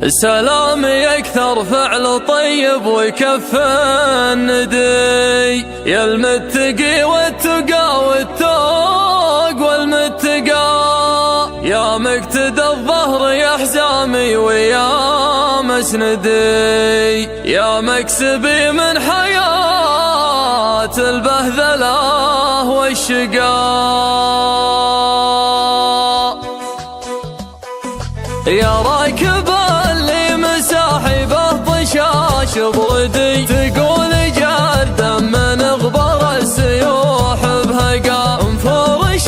سلامي أكثر فعل طيب وكف الندي، يا المتقي والتقى والتوق والمتقى، يا مقتدى الظهر يا حزامي ويا مسندي، يا مكسبي من حياة البهذلة والشقاء، يا راكب اللي مساحبه طشاش بردي، تقول جردا من غبر السيوح بهقا، مفرش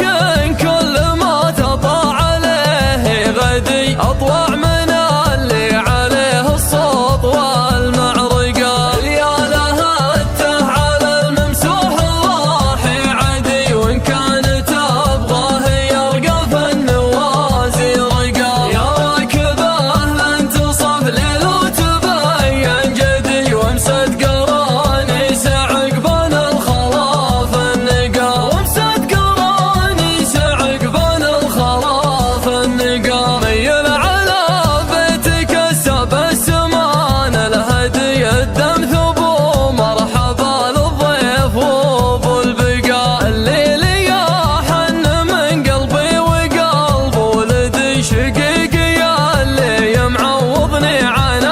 كل ما تطاع عليه غدي، اطلع من اللي عليه الصوت والمعرقة، يا لها الته على الممسوح الراحي عدي، وان كانت ابغاه يرقى في النوازي رقا، يا راكبه لن تصف ليل وتبين جدي، وامسد قرانيس عقبان الخلاف النقا، وامسد قرانيس عقبان الخلاف النقا، ميل على بيتك السب السمان الهدي، الدم ثبو مرحبا للضيف وابو البقا، الليل يا حن من قلبي وقلب ولدي، شقيقي اللي معوضني عن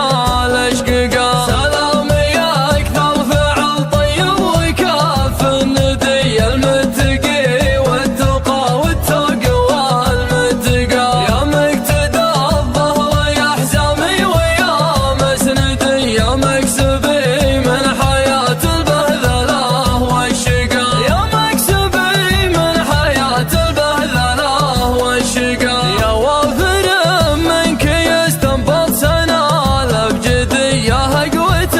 الاشققا، سلامي اكثر فعل طيب وكف الندي، المتقي والتقى والتقى والمتقى، يا مقتدى الظهر يا حزامي ويا مسندي، يا مكسبي من حياة البهذلة والشقاء، يا مكسبي من حياة البهذلة والشقاء، يا وافر منك يستنبط سنة بجدي، يا هقوة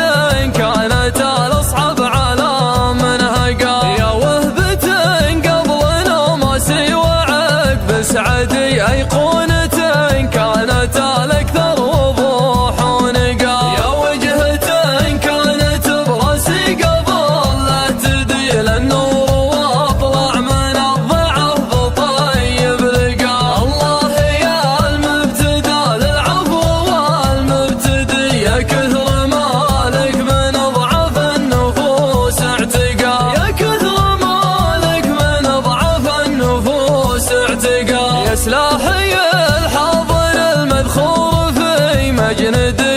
كانت الأصعب على منهقا، يا وهبة قبل نوماسي وعقب سعدي، أيقونة كانت الأكثر وضوح ونقا، يا وجهة كانت براسي قبل لا تدي، للنور واطلع من الضعف بطيب لقا، الله يا المبتدى للعفو والمبتدي، يا كثر مالك من ضعف النفوس اعتقا، يا كثر مالك من ضعف النفوس اعتقا، يا سلاحي الحاضر المذخور في مجندي،